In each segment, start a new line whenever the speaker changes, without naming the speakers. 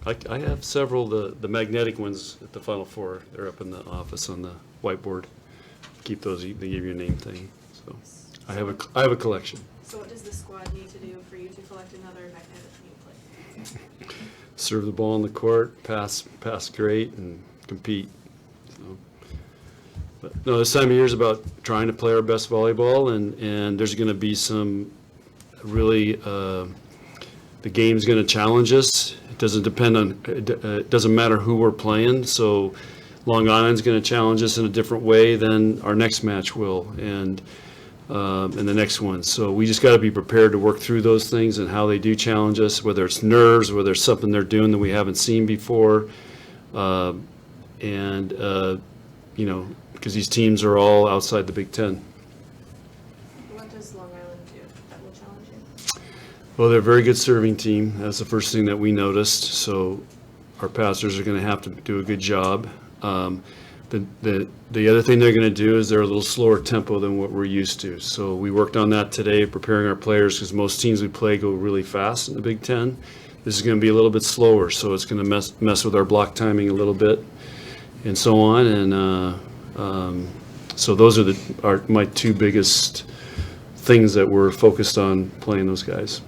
I have several, the magnetic ones at the Final Four. They're up in the office on the whiteboard. Keep those, they give you a name thing. So I have a collection.
So what does the squad need to do for you to collect another magnetic nameplate?
Serve the ball on the court, pass great, and compete. So, but no, this time of year is about trying to play our best volleyball, and there's going to be some really the game's going to challenge us. It doesn't depend on it doesn't matter who we're playing. So Long Island's going to challenge us in a different way than our next match will, and the next one. So we just got to be prepared to work through those things and how they do challenge us, whether it's nerves, whether it's something they're doing that we haven't seen before, you know, because these teams are all outside the Big Ten.
What does Long Island do that will challenge you?
Well, they're a very good serving team. That's the first thing that we noticed. So our passers are going to have to do a good job. The other thing they're going to do is they're a little slower tempo than what we're used to. So we worked on that today, preparing our players, because most teams we play go really fast in the Big Ten. This is going to be a little bit slower, so it's going to mess with our block timing a little bit, and so on. And so those are my two biggest things that we're focused on playing those guys.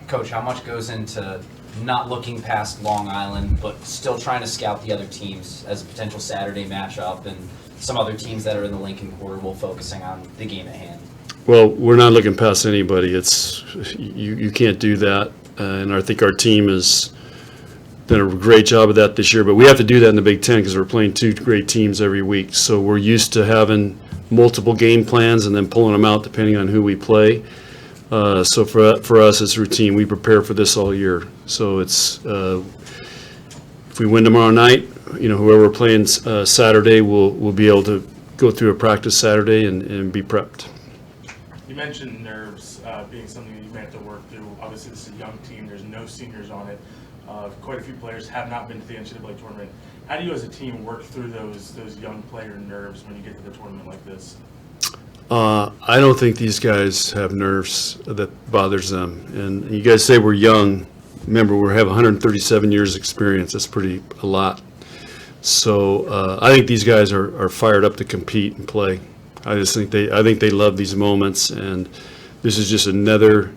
Coach, how much goes into not looking past Long Island, but still trying to scout the other teams as a potential Saturday matchup, and some other teams that are in the Lincoln Quarter while focusing on the game at hand?
Well, we're not looking past anybody. It's you can't do that, and I think our team has done a great job of that this year. But we have to do that in the Big Ten because we're playing two great teams every week. So we're used to having multiple game plans and then pulling them out depending on who we play. So for us, it's routine. We prepare for this all year. So it's if we win tomorrow night, you know, whoever we're playing Saturday, we'll be able to go through a practice Saturday and be prepped.
You mentioned nerves being something that you may have to work through. Obviously, this is a young team. There's no seniors on it. Quite a few players have not been to the NCAA tournament. How do you, as a team, work through those young player nerves when you get to the tournament like this?
I don't think these guys have nerves that bothers them. And you guys say we're young. Remember, we have 137 years experience. That's a lot. So I think these guys are fired up to compete and play. I think they love these moments, and this is just another.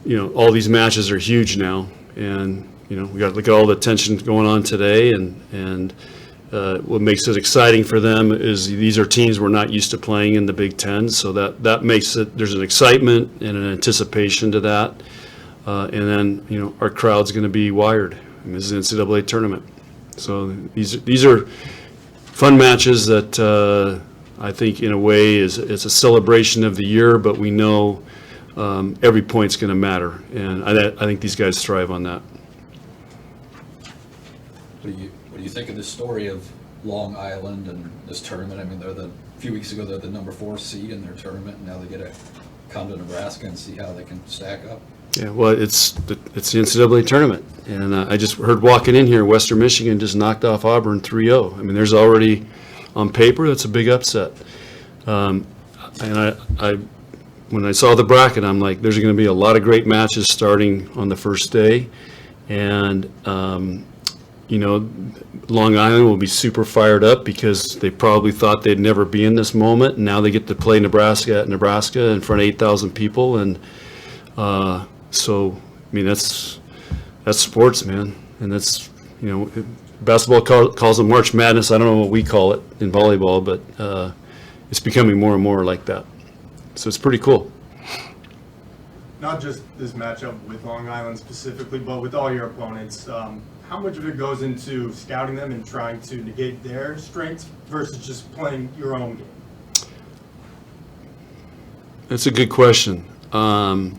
You know, all these matches are huge now, and you know we got to look at all the tension going on today, and what makes it exciting for them is these are teams we're not used to playing in the Big Ten, so that makes it. There's an excitement and an anticipation to that, and then you know our crowd's going to be wired. I mean, this is an NCAA tournament, so these are fun matches that I think in a way it's a celebration of the year, but we know every point's going to matter, and I think these guys thrive on that.
What do you think of the story of Long Island and this tournament? I mean, a few weeks ago they're the number 4 seed in their tournament, and now they get to come to Nebraska and see how they can stack up.
Yeah, well, it's the NCAA tournament, and I just heard walking in here, Western Michigan just knocked off Auburn 3-0. I mean, there's already on paper that's a big upset, and I when I saw the bracket, I'm like, there's going to be a lot of great matches starting on the first day, and you know, Long Island will be super fired up because they probably thought they'd never be in this moment, and now they get to play Nebraska at Nebraska in front of 8,000 people, and so I mean that's sports, man, and that's, you know, basketball calls it March Madness. I don't know what we call it in volleyball, but it's becoming more and more like that. So it's pretty cool.
Not just this matchup with Long Island specifically, but with all your opponents. How much of it goes into scouting them and trying to negate their strengths versus just playing your own game?
That's a good question. The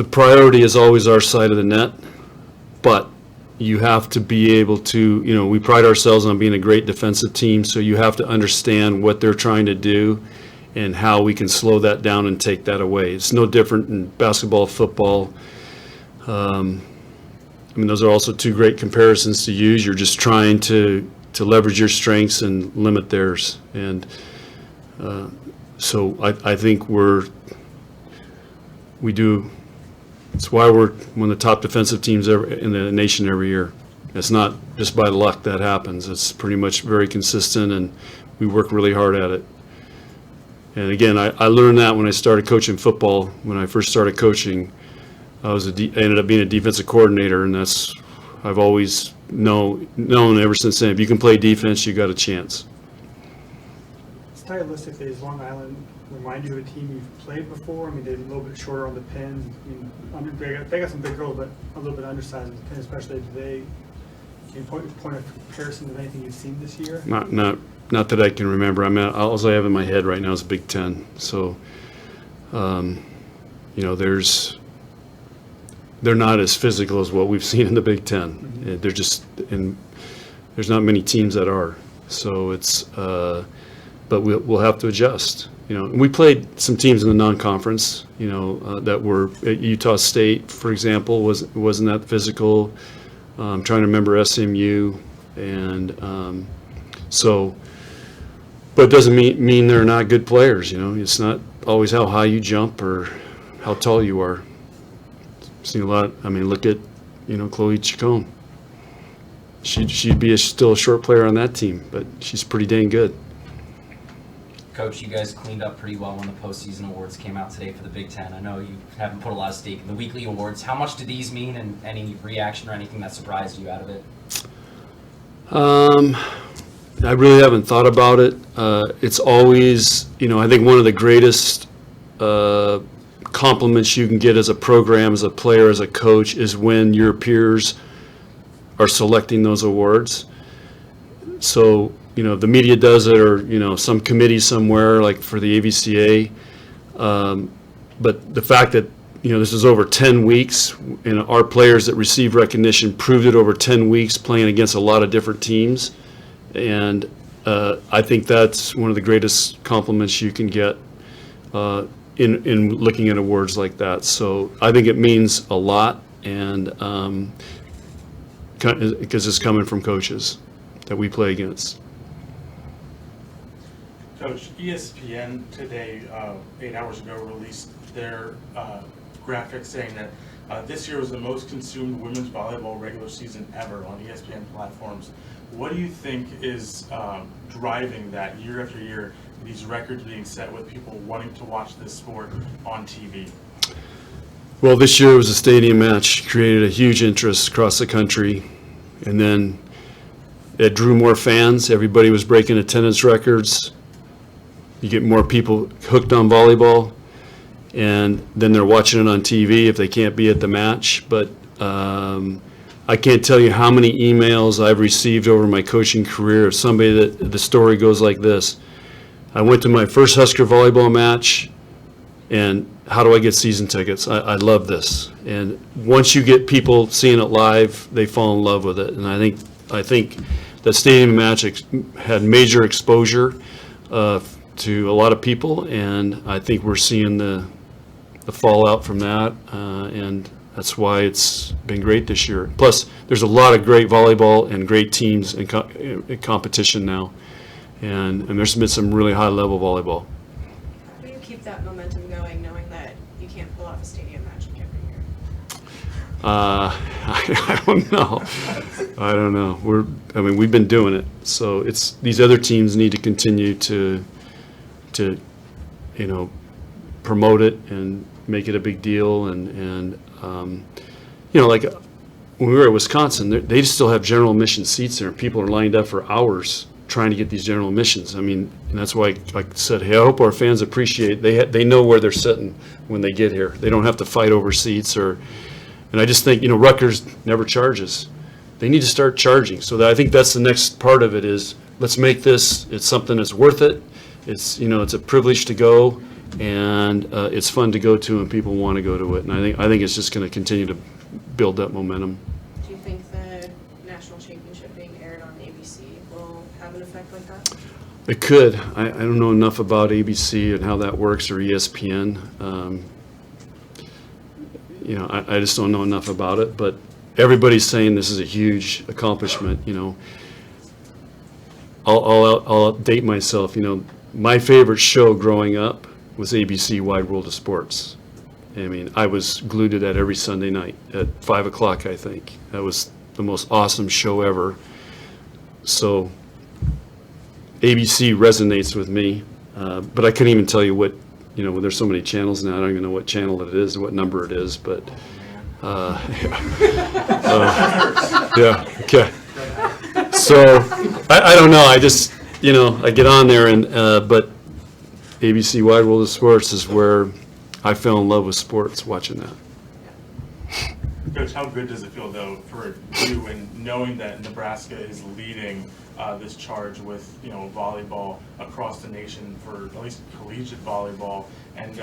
priority is always our side of the net, but you have to be able to, you know, we pride ourselves on being a great defensive team, so you have to understand what they're trying to do and how we can slow that down and take that away. It's no different in basketball, football. I mean, those are also two great comparisons to use. You're just trying to leverage your strengths and limit theirs. And so I think we do It's why we're one of the top defensive teams in the nation every year. It's not just by luck that happens. It's pretty much very consistent, and we work really hard at it. And again, I learned that when I started coaching football. When I first started coaching, I ended up being a defensive coordinator, and I've always known ever since then, if you can play defense, you got a chance.
Stylistically, does Long Island remind you of a team you've played before? I mean, they're a little bit shorter on the pin. I mean, they got some big girls, but a little bit undersized on the pin, especially today. Can you point of comparison to anything you've seen this year?
Not that I can remember. I mean, all I have in my head right now is Big Ten. So, they're not as physical as what we've seen in the Big Ten.
Mm-hmm.
They're just, and there's not many teams that are. So it's, but we'll have to adjust. We played some teams in the non-conference. That were at Utah State, for example, wasn't that physical. I'm trying to remember SMU, and so. But it doesn't mean they're not good players. It's not always how high you jump or how tall you are. I've seen a lot. I mean, look at Chloe Chacon. She'd be still a short player on that team, but she's pretty dang good.
Coach, you guys cleaned up pretty well when the postseason awards came out today for the Big Ten. I know you haven't put a lot of stake in the weekly awards. How much do these mean, and any reaction or anything that surprised you out of it?
I really haven't thought about it. It's always, I think one of the greatest compliments you can get as a program, as a player, as a coach, is when your peers are selecting those awards. So, the media does it, or, some committee somewhere, like for the AVCA. But the fact that, this is over 10 weeks, and our players that receive recognition proved it over 10 weeks playing against a lot of different teams. And I think that's one of the greatest compliments you can get in looking at awards like that. So I think it means a lot, and because it's coming from coaches that we play against.
Coach, ESPN today, 8 hours ago, released their graphic saying that this year was the most consumed women's volleyball regular season ever on ESPN platforms. What do you think is driving that year after year, these records being set with people wanting to watch this sport on TV?
Well, this year was a stadium match, created a huge interest across the country, and then it drew more fans. Everybody was breaking attendance records. You get more people hooked on volleyball, and then they're watching it on TV if they can't be at the match. But I can't tell you how many emails I've received over my coaching career of somebody that the story goes like this. I went to my first Husker volleyball match, and how do I get season tickets? I love this. And once you get people seeing it live, they fall in love with it. And I think the stadium match had major exposure to a lot of people, and I think we're seeing the fallout from that, and that's why it's been great this year. Plus, there's a lot of great volleyball and great teams in competition now, and there's been some really high-level volleyball.
How do you keep that momentum going, knowing that you can't pull off a stadium match every year?
I don't know. I don't know. We've been doing it, so it's these other teams need to continue to promote it and make it a big deal, and like when we were at Wisconsin, they still have general admission seats there, and people are lined up for hours trying to get these general admissions. And that's why I said, hey, I hope our fans appreciate they know where they're sitting when they get here. They don't have to fight over seats and I just think, Rutgers never charges. They need to start charging. So I think that's the next part of it is let's make it's something that's worth it. It's a privilege to go, and it's fun to go to, and people want to go to it. And I think it's just going to continue to build that momentum.
Do you think the national championship being aired on ABC will have an effect like that?
It could. I don't know enough about ABC and how that works, or ESPN. I just don't know enough about it. But everybody's saying this is a huge accomplishment. I'll update myself. My favorite show growing up was ABC Wide World of Sports. I mean, I was glued to that every Sunday night at 5 o'clock, I think. That was the most awesome show ever. So ABC resonates with me, but I couldn't even tell you what, there's so many channels now, I don't even know what channel it is, what number it is, but, yeah, okay. So, I don't know, I just, I get on there and, but ABC Wide World of Sports is where I fell in love with sports, watching that.
Coach, how good does it feel, though, for you and knowing that Nebraska is leading this charge with, volleyball across the nation for at least collegiate volleyball and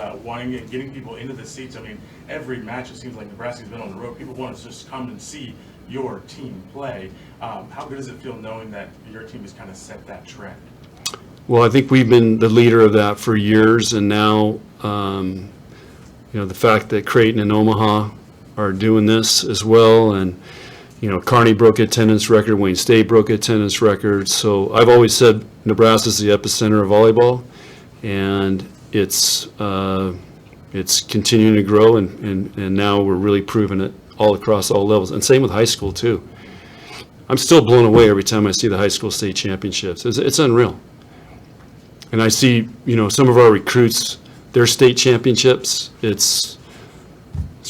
getting people into the seats? I mean, every match it seems like Nebraska's been on the road. People want to just come and see your team play. How good does it feel knowing that your team has kind of set that trend?
Well, I think we've been the leader of that for years, and now, the fact that Creighton and Omaha are doing this as well, and Kearney broke attendance record, Wayne State broke attendance record. So I've always said Nebraska's the epicenter of volleyball, and it's continuing to grow, and now we're really proving it all across all levels, and same with high school too. I'm still blown away every time I see the high school state championships. It's unreal. And I see, some of our recruits, their state championships, it's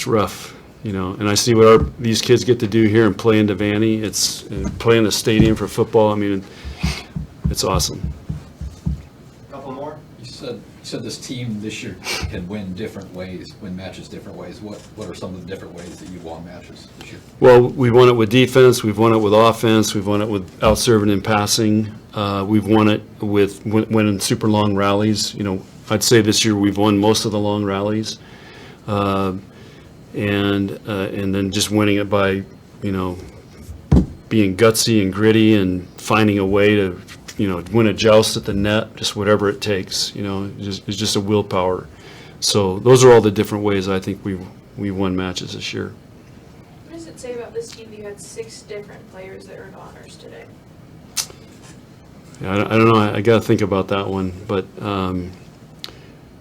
rough, and I see what these kids get to do here and play in Devaney. It's play in the stadium for football. I mean, it's awesome.
Couple more?
You said this team this year can win different ways, win matches different ways. What are some of the different ways that you won matches this year?
Well, we've won it with defense, we've won it with offense, we've won it with out-serving and passing. We've won it with winning super long rallies. I'd say this year we've won most of the long rallies. And then just winning it by, being gutsy and gritty and finding a way to, win a joust at the net, just whatever it takes. It's just a willpower. So those are all the different ways I think we won matches this year.
What does it say about this team that you had 6 different players that earned honors today?
Yeah, I don't know. I got to think about that one. But,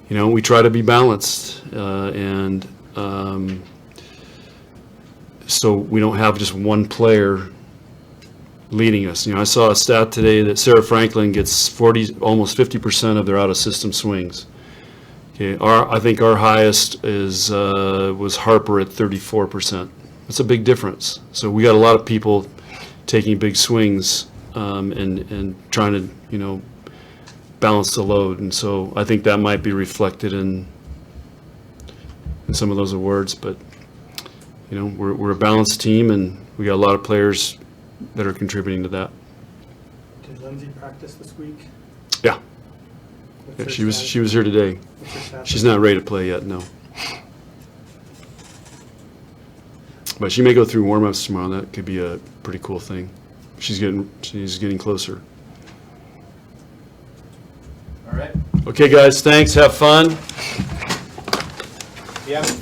we try to be balanced. And so we don't have just one player leading us. I saw a stat today that Sarah Franklin gets almost 50% of their out-of-system swings. Okay, I think our highest was Harper at 34%. That's a big difference. So we got a lot of people taking big swings and trying to, balance the load. And so I think that might be reflected in some of those awards. But, we're a balanced team, and we got a lot of players that are contributing to that.
Did Lindsay practice this week?
Yeah.
What's
Yeah,
her
she was
status?
here today.
What's her status?
She's not ready to play yet, no. But she may go through warm-ups tomorrow. That could be a pretty cool thing. She's getting closer.
All right.
Okay, guys, thanks. Have fun.
Yeah.